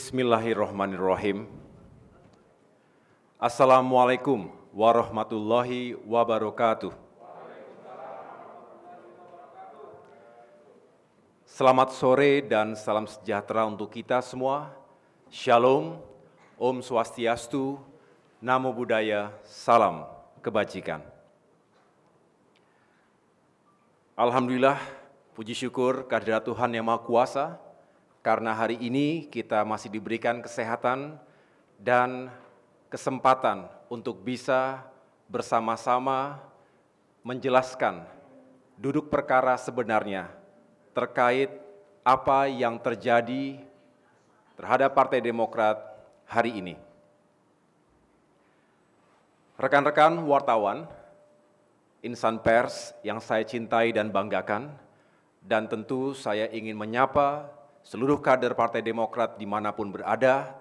Bismillahirrahmanirrahim. Assalamualaikum warahmatullahi wabarakatuh. Selamat sore dan salam sejahtera untuk kita semua. Shalom, Om Swastiastu, Namo Buddhaya, salam kebajikan. Alhamdulillah, puji syukur kehadirat Tuhan Yang Maha Kuasa, karena hari ini kita masih diberikan kesehatan dan kesempatan untuk bisa bersama-sama menjelaskan duduk perkara sebenarnya terkait apa yang terjadi terhadap Partai Demokrat hari ini. Rekan-rekan wartawan, insan pers yang saya cintai dan banggakan, dan tentu saya ingin menyapa seluruh kader Partai Demokrat dimanapun berada,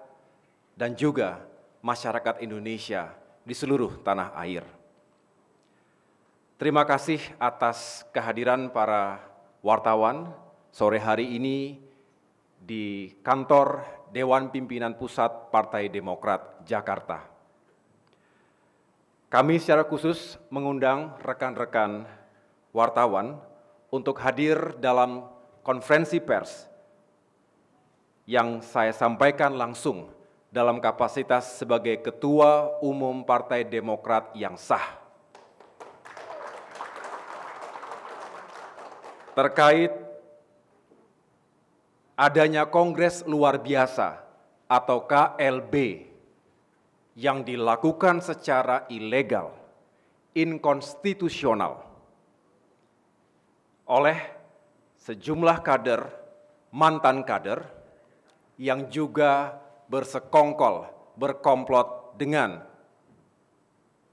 dan juga masyarakat Indonesia di seluruh tanah air. Terima kasih atas kehadiran para wartawan sore hari ini di kantor Dewan Pimpinan Pusat Partai Demokrat Jakarta. Kami secara khusus mengundang rekan-rekan wartawan untuk hadir dalam konferensi pers yang saya sampaikan langsung dalam kapasitas sebagai Ketua Umum Partai Demokrat yang sah. Terkait adanya Kongres Luar Biasa atau KLB yang dilakukan secara ilegal, inkonstitusional oleh sejumlah kader, mantan kader, yang juga bersekongkol, berkomplot dengan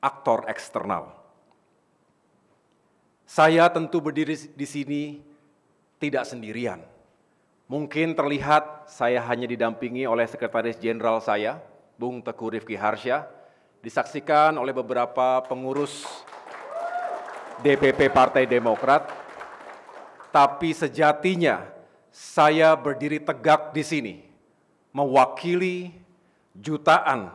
aktor eksternal. Saya tentu berdiri di sini tidak sendirian. Mungkin terlihat saya hanya didampingi oleh Sekretaris Jenderal saya, Bung Teguh Rifki Harsha, disaksikan oleh beberapa pengurus DPP Partai Demokrat, tapi sejatinya saya berdiri tegak di sini, mewakili jutaan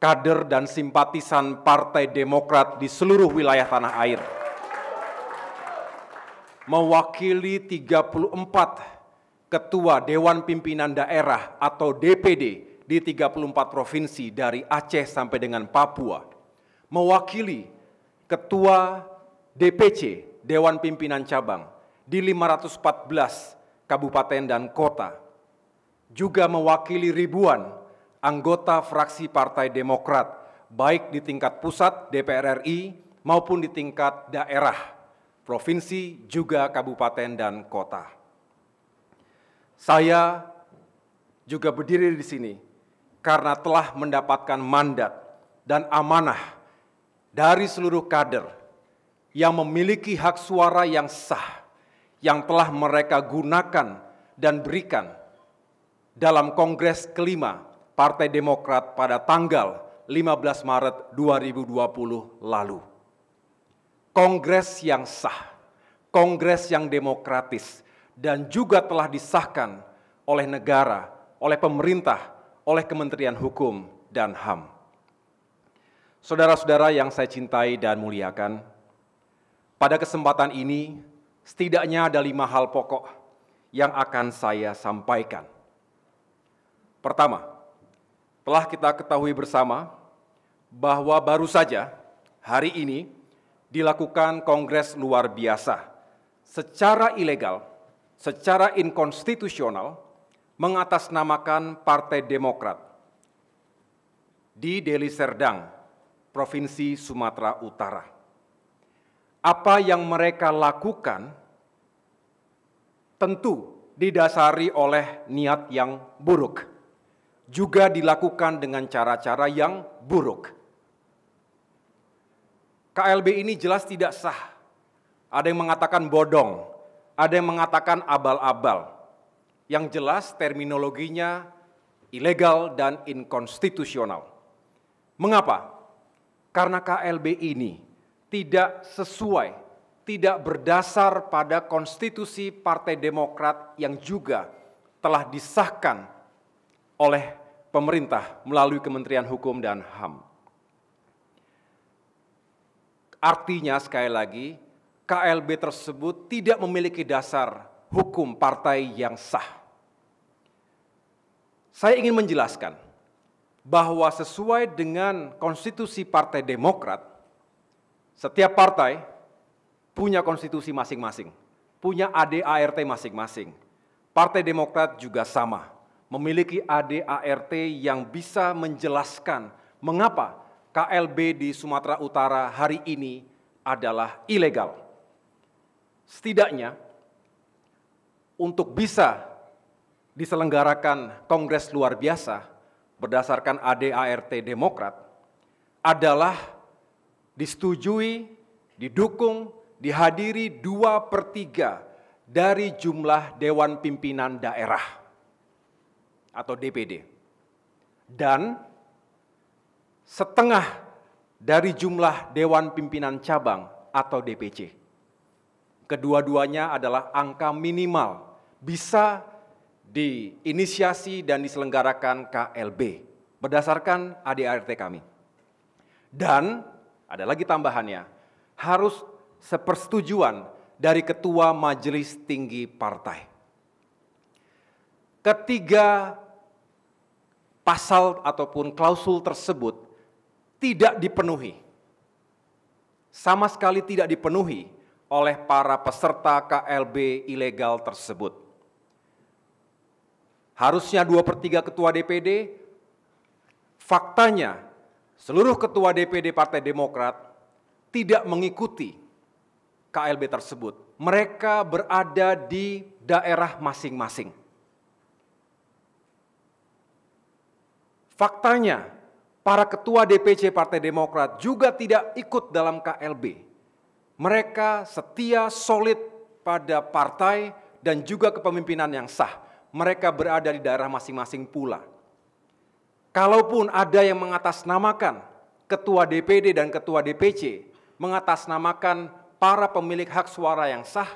kader dan simpatisan Partai Demokrat di seluruh wilayah tanah air. Mewakili 34 ketua Dewan Pimpinan Daerah atau DPD di 34 provinsi dari Aceh sampai dengan Papua. Mewakili ketua DPC, Dewan Pimpinan Cabang, di 514 kabupaten dan kota. Juga mewakili ribuan anggota fraksi Partai Demokrat, baik di tingkat pusat DPR RI maupun di tingkat daerah, provinsi, juga kabupaten dan kota. Saya juga berdiri di sini karena telah mendapatkan mandat dan amanah dari seluruh kader yang memiliki hak suara yang sah, yang telah mereka gunakan dan berikan dalam Kongres kelima Partai Demokrat pada tanggal 15 Maret 2020 lalu. Kongres yang sah, kongres yang demokratis, dan juga telah disahkan oleh negara, oleh pemerintah, oleh Kementerian Hukum dan HAM. Saudara-saudara yang saya cintai dan muliakan, pada kesempatan ini setidaknya ada 5 hal pokok yang akan saya sampaikan. Pertama, telah kita ketahui bersama bahwa baru saja hari ini dilakukan Kongres Luar Biasa secara ilegal, secara inkonstitusional, mengatasnamakan Partai Demokrat di Deli Serdang, Provinsi Sumatera Utara. Apa yang mereka lakukan tentu didasari oleh niat yang buruk, juga dilakukan dengan cara-cara yang buruk. KLB ini jelas tidak sah. Ada yang mengatakan bodong, ada yang mengatakan abal-abal. Yang jelas terminologinya ilegal dan inkonstitusional. Mengapa? Karena KLB ini tidak sesuai, tidak berdasar pada konstitusi Partai Demokrat yang juga telah disahkan oleh pemerintah melalui Kementerian Hukum dan HAM. Artinya sekali lagi, KLB tersebut tidak memiliki dasar hukum partai yang sah. Saya ingin menjelaskan bahwa sesuai dengan konstitusi Partai Demokrat, setiap partai punya konstitusi masing-masing, punya AD/ART masing-masing. Partai Demokrat juga sama, memiliki AD/ART yang bisa menjelaskan mengapa KLB di Sumatera Utara hari ini adalah ilegal. Setidaknya, untuk bisa diselenggarakan Kongres luar biasa berdasarkan AD/ART Demokrat adalah disetujui, didukung, dihadiri 2/3 dari jumlah Dewan Pimpinan Daerah atau DPD. Dan setengah dari jumlah Dewan Pimpinan Cabang atau DPC. Kedua-duanya adalah angka minimal bisa diinisiasi dan diselenggarakan KLB berdasarkan AD/ART kami. Dan ada lagi tambahannya, harus sepersetujuan dari Ketua Majelis Tinggi Partai. Ketiga pasal ataupun klausul tersebut tidak dipenuhi, sama sekali tidak dipenuhi oleh para peserta KLB ilegal tersebut. Harusnya 2/3 ketua DPD, faktanya seluruh ketua DPD Partai Demokrat tidak mengikuti KLB tersebut. Mereka berada di daerah masing-masing. Faktanya, para ketua DPC Partai Demokrat juga tidak ikut dalam KLB. Mereka setia solid pada partai dan juga kepemimpinan yang sah. Mereka berada di daerah masing-masing pula. Kalaupun ada yang mengatasnamakan ketua DPD dan ketua DPC, mengatasnamakan para pemilik hak suara yang sah,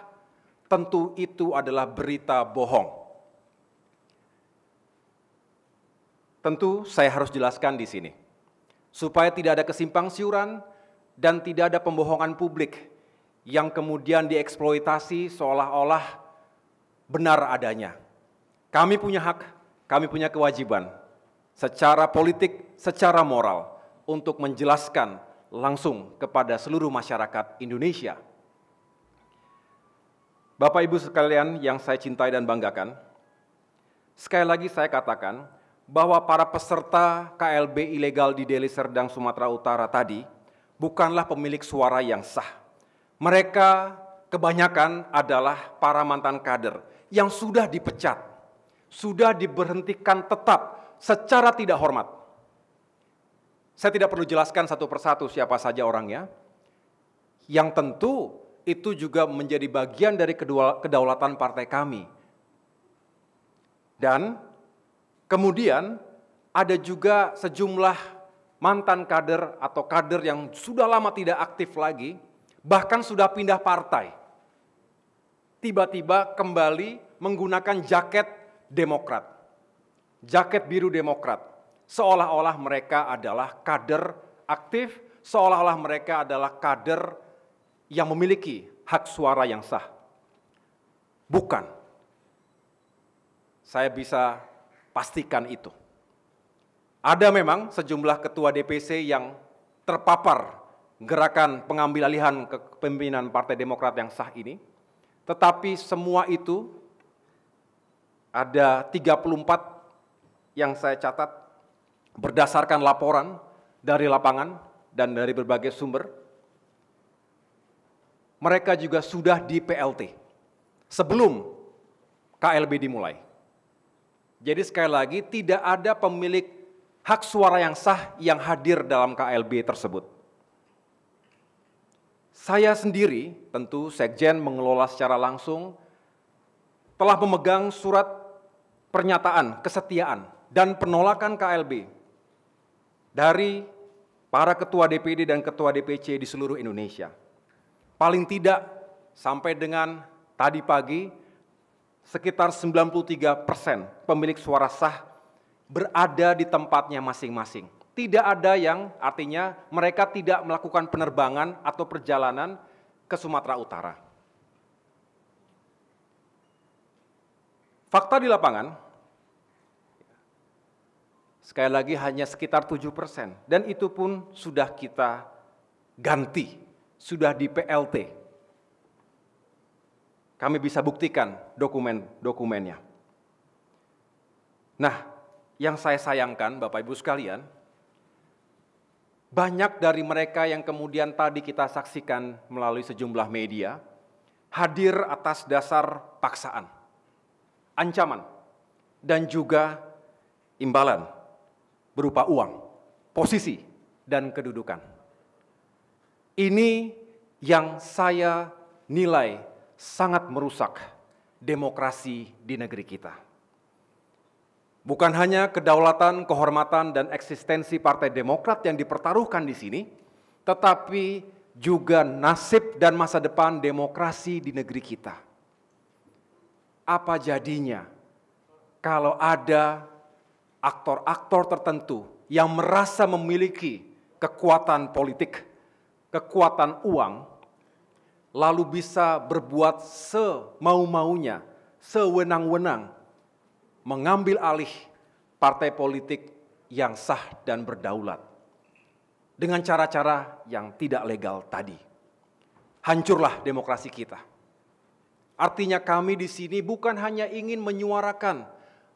tentu itu adalah berita bohong. Tentu saya harus jelaskan di sini, supaya tidak ada kesimpang siuran dan tidak ada pembohongan publik yang kemudian dieksploitasi seolah-olah benar adanya. Kami punya hak, kami punya kewajiban secara politik, secara moral untuk menjelaskan langsung kepada seluruh masyarakat Indonesia. Bapak Ibu sekalian yang saya cintai dan banggakan, sekali lagi saya katakan bahwa para peserta KLB ilegal di Deli Serdang, Sumatera Utara tadi bukanlah pemilik suara yang sah. Mereka kebanyakan adalah para mantan kader yang sudah dipecat, sudah diberhentikan tetap secara tidak hormat. Saya tidak perlu jelaskan satu persatu siapa saja orangnya, yang tentu itu juga menjadi bagian dari kedaulatan partai kami. Dan kemudian ada juga sejumlah mantan kader atau kader yang sudah lama tidak aktif lagi, bahkan sudah pindah partai. Tiba-tiba kembali menggunakan jaket Demokrat, jaket biru Demokrat, seolah-olah mereka adalah kader aktif, seolah-olah mereka adalah kader yang memiliki hak suara yang sah. Bukan. Saya bisa pastikan itu. Ada memang sejumlah ketua DPC yang terpapar gerakan pengambil alihan kepemimpinan Partai Demokrat yang sah ini, tetapi semua itu ada 34 yang saya catat berdasarkan laporan dari lapangan dan dari berbagai sumber. Mereka juga sudah di PLT sebelum KLB dimulai. Jadi sekali lagi tidak ada pemilik hak suara yang sah yang hadir dalam KLB tersebut. Saya sendiri, tentu Sekjen mengelola secara langsung, telah memegang surat pernyataan kesetiaan dan penolakan KLB dari para ketua DPD dan ketua DPC di seluruh Indonesia. Paling tidak sampai dengan tadi pagi, sekitar 93% pemilik suara sah berada di tempatnya masing-masing. Tidak ada yang artinya mereka tidak melakukan penerbangan atau perjalanan ke Sumatera Utara. Fakta di lapangan, sekali lagi hanya sekitar 7%, dan itu pun sudah kita ganti, sudah di PLT. Kami bisa buktikan dokumen-dokumennya. Nah, yang saya sayangkan Bapak Ibu sekalian, banyak dari mereka yang kemudian tadi kita saksikan melalui sejumlah media, hadir atas dasar paksaan, ancaman, dan juga imbalan berupa uang, posisi, dan kedudukan. Ini yang saya nilai sangat merusak demokrasi di negeri kita. Bukan hanya kedaulatan, kehormatan, dan eksistensi Partai Demokrat yang dipertaruhkan di sini, tetapi juga nasib dan masa depan demokrasi di negeri kita. Apa jadinya kalau ada aktor-aktor tertentu yang merasa memiliki kekuatan politik, kekuatan uang, lalu bisa berbuat semau-maunya, sewenang-wenang, mengambil alih partai politik yang sah dan berdaulat dengan cara-cara yang tidak legal tadi. Hancurlah demokrasi kita. Artinya kami di sini bukan hanya ingin menyuarakan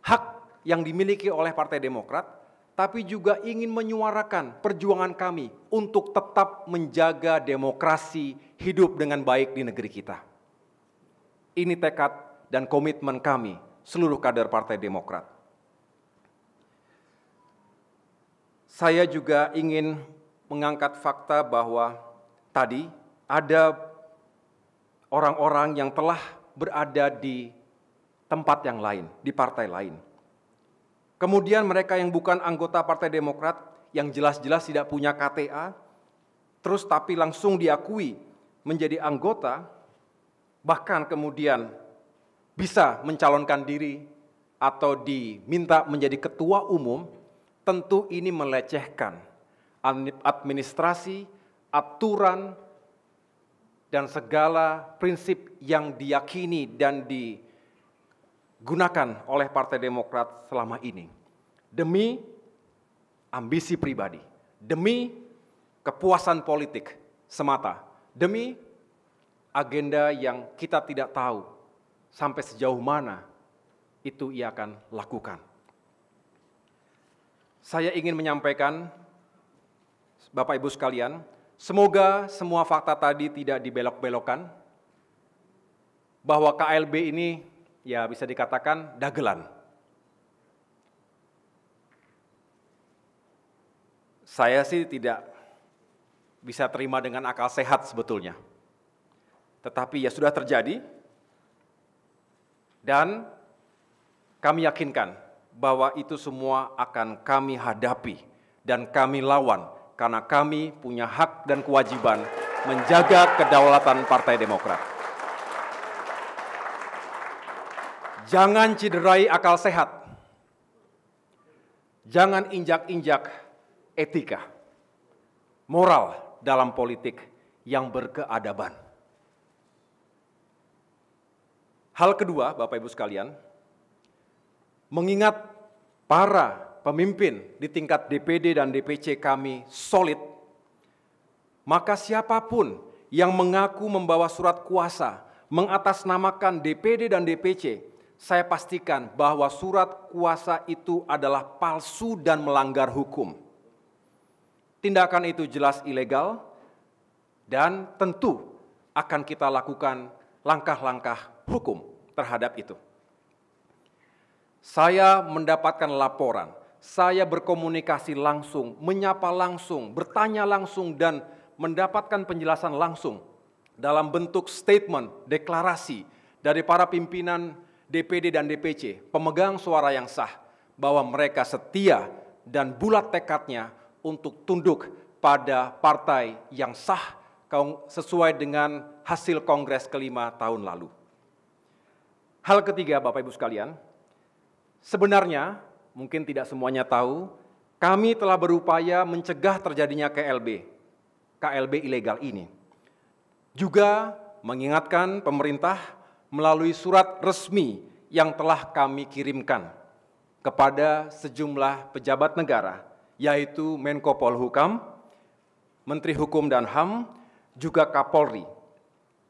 hak yang dimiliki oleh Partai Demokrat, tapi juga ingin menyuarakan perjuangan kami untuk tetap menjaga demokrasi hidup dengan baik di negeri kita. Ini tekad dan komitmen kami, seluruh kader Partai Demokrat. Saya juga ingin mengangkat fakta bahwa tadi ada orang-orang yang telah berada di tempat yang lain, di partai lain. Kemudian mereka yang bukan anggota Partai Demokrat, yang jelas-jelas tidak punya KTA, terus tapi langsung diakui menjadi anggota, bahkan kemudian bisa mencalonkan diri atau diminta menjadi ketua umum, tentu ini melecehkan administrasi, aturan, dan segala prinsip yang diyakini dan digunakan oleh Partai Demokrat selama ini. Demi ambisi pribadi, demi kepuasan politik semata, demi agenda yang kita tidak tahu sampai sejauh mana itu ia akan lakukan. Saya ingin menyampaikan, Bapak Ibu sekalian, semoga semua fakta tadi tidak dibelok-belokkan, bahwa KLB ini ya bisa dikatakan dagelan. Saya sih tidak bisa terima dengan akal sehat sebetulnya. Tetapi ya sudah terjadi, dan kami yakinkan bahwa itu semua akan kami hadapi dan kami lawan karena kami punya hak dan kewajiban menjaga kedaulatan Partai Demokrat. Jangan cederai akal sehat. Jangan injak-injak etika, moral dalam politik yang berkeadaban. Hal kedua, Bapak Ibu sekalian, mengingat para pemimpin di tingkat DPD dan DPC kami solid, maka siapapun yang mengaku membawa surat kuasa mengatasnamakan DPD dan DPC, saya pastikan bahwa surat kuasa itu adalah palsu dan melanggar hukum. Tindakan itu jelas ilegal dan tentu akan kita lakukan langkah-langkah hukum terhadap itu. Saya mendapatkan laporan, saya berkomunikasi langsung, menyapa langsung, bertanya langsung, dan mendapatkan penjelasan langsung dalam bentuk statement, deklarasi dari para pimpinan DPD dan DPC, pemegang suara yang sah, bahwa mereka setia dan bulat tekadnya untuk tunduk pada partai yang sah sesuai dengan hasil Kongres kelima tahun lalu. Hal ketiga, Bapak Ibu sekalian, sebenarnya mungkin tidak semuanya tahu, kami telah berupaya mencegah terjadinya KLB ilegal ini. Juga mengingatkan pemerintah melalui surat resmi yang telah kami kirimkan kepada sejumlah pejabat negara, yaitu Menko Polhukam, Menteri Hukum dan HAM, juga Kapolri.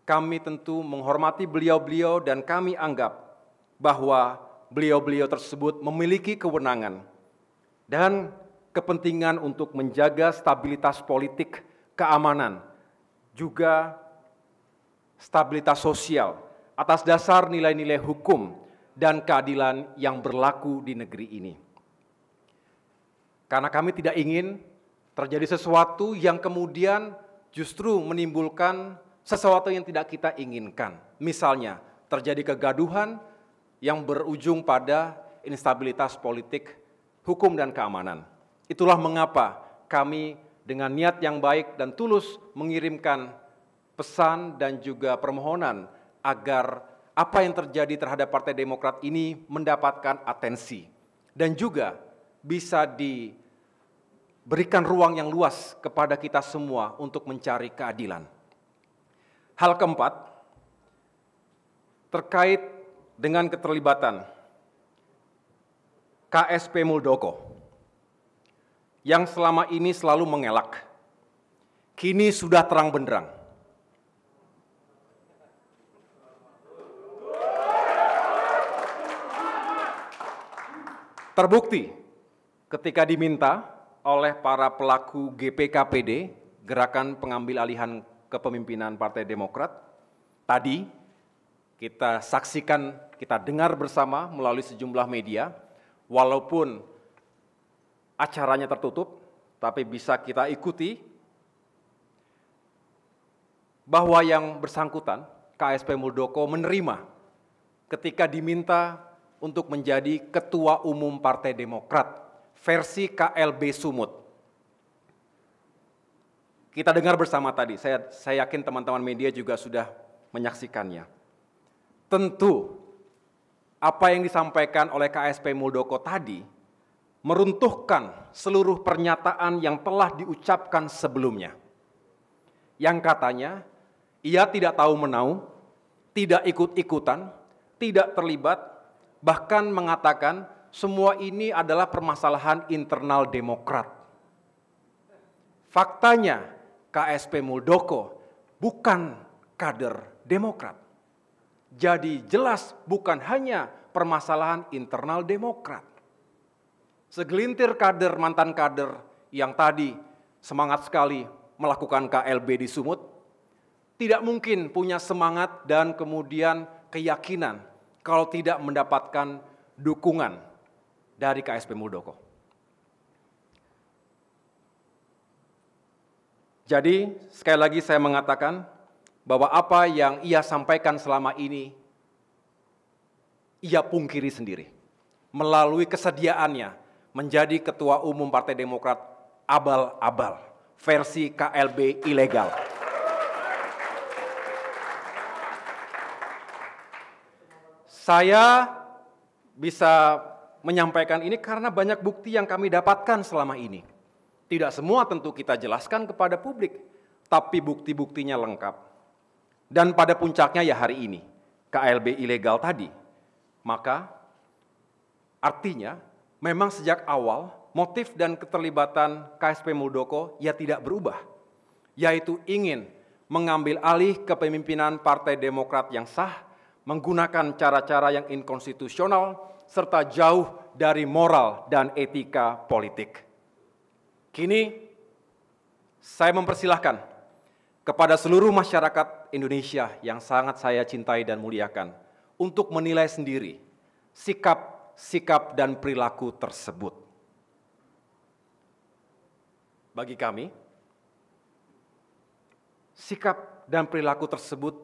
Kami tentu menghormati beliau-beliau dan kami anggap bahwa beliau-beliau tersebut memiliki kewenangan dan kepentingan untuk menjaga stabilitas politik, keamanan, juga stabilitas sosial atas dasar nilai-nilai hukum dan keadilan yang berlaku di negeri ini. Karena kami tidak ingin terjadi sesuatu yang kemudian justru menimbulkan sesuatu yang tidak kita inginkan. Misalnya, terjadi kegaduhan yang berujung pada instabilitas politik, hukum, dan keamanan. Itulah mengapa kami dengan niat yang baik dan tulus mengirimkan pesan dan juga permohonan agar apa yang terjadi terhadap Partai Demokrat ini mendapatkan atensi dan juga bisa diberikan ruang yang luas kepada kita semua untuk mencari keadilan. Hal keempat, terkait dengan keterlibatan KSP Muldoko yang selama ini selalu mengelak, kini sudah terang benderang. Terbukti ketika diminta oleh para pelaku GPKPD, Gerakan Pengambil Alihan Kepemimpinan Partai Demokrat, tadi kita saksikan, kita dengar bersama melalui sejumlah media, walaupun acaranya tertutup, tapi bisa kita ikuti bahwa yang bersangkutan, KSP Muldoko, menerima ketika diminta untuk menjadi Ketua Umum Partai Demokrat versi KLB Sumut. Kita dengar bersama tadi, saya yakin teman-teman media juga sudah menyaksikannya. Tentu apa yang disampaikan oleh KSP Muldoko tadi meruntuhkan seluruh pernyataan yang telah diucapkan sebelumnya. Yang katanya, ia tidak tahu menau, tidak ikut-ikutan, tidak terlibat, bahkan mengatakan semua ini adalah permasalahan internal Demokrat. Faktanya, KSP Muldoko bukan kader Demokrat. Jadi jelas bukan hanya permasalahan internal Demokrat. Segelintir kader, mantan kader yang tadi semangat sekali melakukan KLB di Sumut, tidak mungkin punya semangat dan kemudian keyakinan kalau tidak mendapatkan dukungan dari KSP Muldoko. Jadi sekali lagi saya mengatakan bahwa apa yang ia sampaikan selama ini ia pungkiri sendiri melalui kesediaannya menjadi Ketua Umum Partai Demokrat abal-abal versi KLB ilegal. Saya bisa menyampaikan ini karena banyak bukti yang kami dapatkan selama ini. Tidak semua tentu kita jelaskan kepada publik, tapi bukti-buktinya lengkap. Dan pada puncaknya ya hari ini, KLB ilegal tadi. Maka artinya memang sejak awal motif dan keterlibatan KSP Muldoko ya tidak berubah, yaitu ingin mengambil alih kepemimpinan Partai Demokrat yang sah, menggunakan cara-cara yang inkonstitusional, serta jauh dari moral dan etika politik. Kini, saya mempersilahkan kepada seluruh masyarakat Indonesia yang sangat saya cintai dan muliakan untuk menilai sendiri sikap dan perilaku tersebut. Bagi kami, sikap dan perilaku tersebut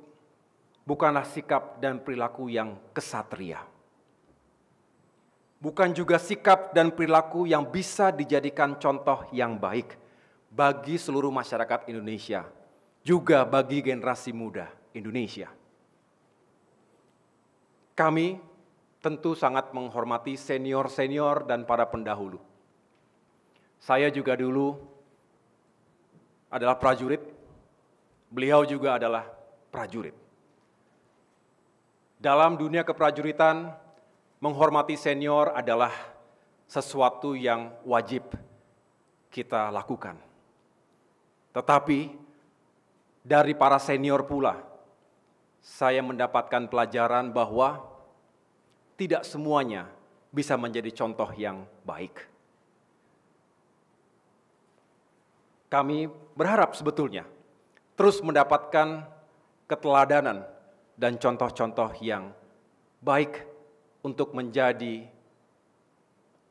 bukanlah sikap dan perilaku yang kesatria. Bukan juga sikap dan perilaku yang bisa dijadikan contoh yang baik bagi seluruh masyarakat Indonesia, juga bagi generasi muda Indonesia. Kami tentu sangat menghormati senior-senior dan para pendahulu. Saya juga dulu adalah prajurit, beliau juga adalah prajurit. Dalam dunia keprajuritan, menghormati senior adalah sesuatu yang wajib kita lakukan. Tetapi dari para senior pula, saya mendapatkan pelajaran bahwa tidak semuanya bisa menjadi contoh yang baik. Kami berharap sebetulnya terus mendapatkan keteladanan dan contoh-contoh yang baik untuk menjadi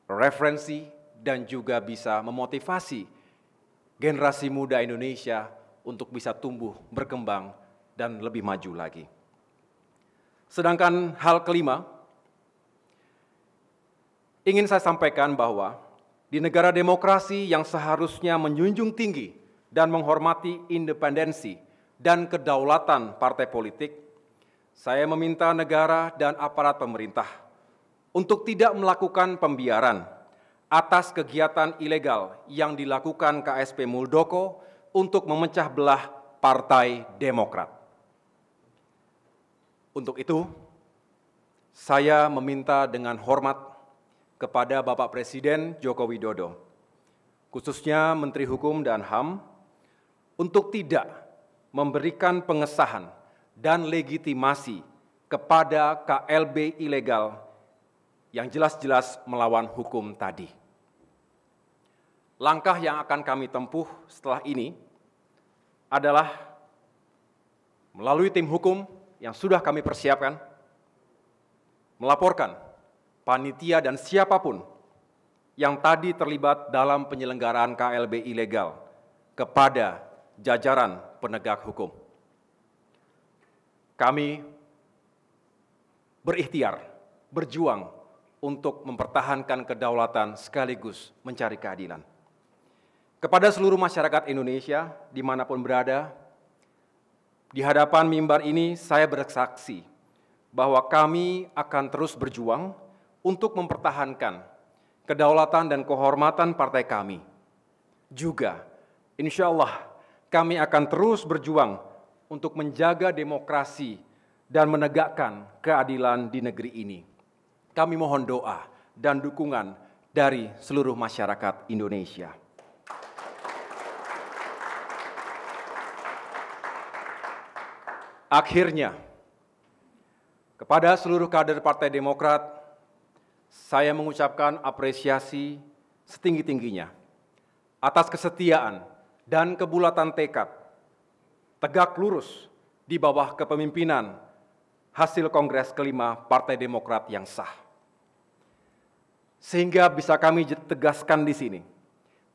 referensi dan juga bisa memotivasi generasi muda Indonesia untuk bisa tumbuh, berkembang, dan lebih maju lagi. Sedangkan hal kelima, ingin saya sampaikan bahwa di negara demokrasi yang seharusnya menjunjung tinggi dan menghormati independensi dan kedaulatan partai politik, saya meminta negara dan aparat pemerintah untuk tidak melakukan pembiaran atas kegiatan ilegal yang dilakukan KSP Muldoko untuk memecah belah Partai Demokrat. Untuk itu, saya meminta dengan hormat kepada Bapak Presiden Joko Widodo, khususnya Menteri Hukum dan HAM, untuk tidak memberikan pengesahan dan legitimasi kepada KLB ilegal yang jelas-jelas melawan hukum tadi. Langkah yang akan kami tempuh setelah ini adalah melalui tim hukum yang sudah kami persiapkan, melaporkan panitia dan siapapun yang tadi terlibat dalam penyelenggaraan KLB ilegal kepada jajaran penegak hukum. Kami berikhtiar, berjuang untuk mempertahankan kedaulatan sekaligus mencari keadilan. Kepada seluruh masyarakat Indonesia, dimanapun berada, di hadapan mimbar ini saya bersaksi bahwa kami akan terus berjuang untuk mempertahankan kedaulatan dan kehormatan partai kami. Juga, insya Allah, kami akan terus berjuang untuk menjaga demokrasi dan menegakkan keadilan di negeri ini. Kami mohon doa dan dukungan dari seluruh masyarakat Indonesia. Akhirnya, kepada seluruh kader Partai Demokrat, saya mengucapkan apresiasi setinggi-tingginya atas kesetiaan dan kebulatan tekad, tegak lurus di bawah kepemimpinan hasil Kongres kelima Partai Demokrat yang sah. Sehingga bisa kami tegaskan di sini,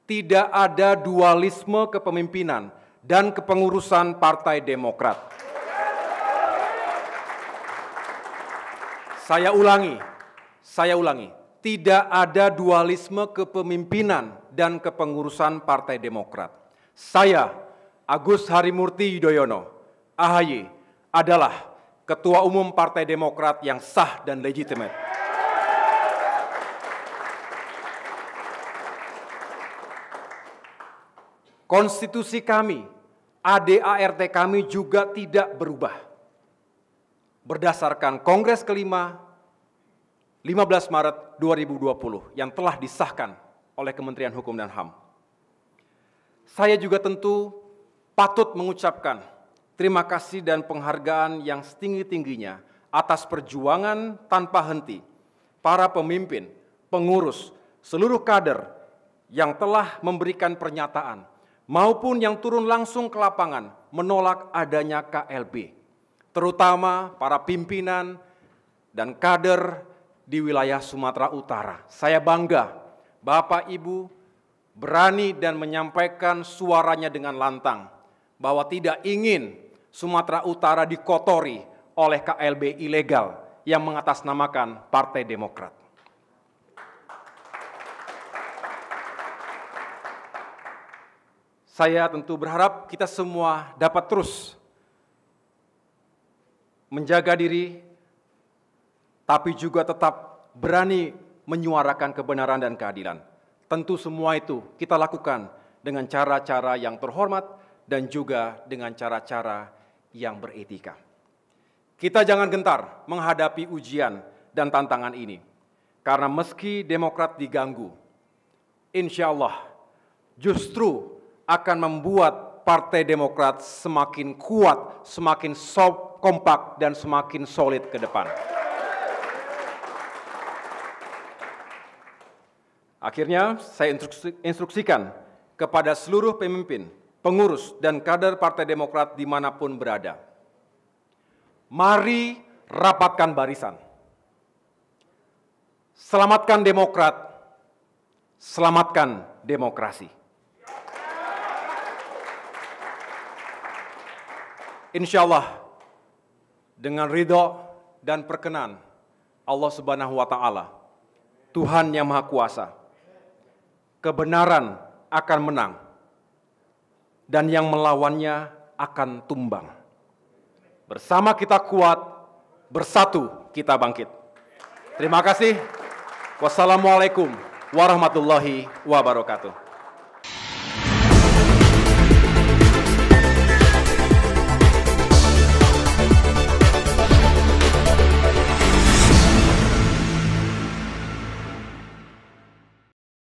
tidak ada dualisme kepemimpinan dan kepengurusan Partai Demokrat. Saya ulangi, tidak ada dualisme kepemimpinan dan kepengurusan Partai Demokrat. Saya, Agus Harimurti Yudhoyono, AHY, adalah Ketua Umum Partai Demokrat yang sah dan legitimate. Konstitusi kami, ADART kami juga tidak berubah. Berdasarkan Kongres kelima 15 Maret 2020 yang telah disahkan oleh Kementerian Hukum dan HAM. Saya juga tentu patut mengucapkan terima kasih dan penghargaan yang setinggi-tingginya atas perjuangan tanpa henti para pemimpin, pengurus, seluruh kader yang telah memberikan pernyataan maupun yang turun langsung ke lapangan menolak adanya KLB. Terutama para pimpinan dan kader di wilayah Sumatera Utara. Saya bangga Bapak Ibu berani dan menyampaikan suaranya dengan lantang bahwa tidak ingin Sumatera Utara dikotori oleh KLB ilegal yang mengatasnamakan Partai Demokrat. Saya tentu berharap kita semua dapat terus menjaga diri, tapi juga tetap berani menyuarakan kebenaran dan keadilan. Tentu semua itu kita lakukan dengan cara-cara yang terhormat dan juga dengan cara-cara yang beretika. Kita jangan gentar menghadapi ujian dan tantangan ini, karena meski Demokrat diganggu, insya Allah justru akan membuat Partai Demokrat semakin kuat, semakin kompak, dan semakin solid ke depan. Akhirnya, saya instruksikan kepada seluruh pemimpin, pengurus, dan kader Partai Demokrat dimanapun berada. Mari rapatkan barisan. Selamatkan Demokrat, selamatkan demokrasi. Insya Allah, dengan ridho dan perkenan Allah Subhanahu wa Ta'ala, Tuhan yang Maha Kuasa, kebenaran akan menang dan yang melawannya akan tumbang. Bersama kita kuat, bersatu kita bangkit. Terima kasih. Wassalamualaikum warahmatullahi wabarakatuh.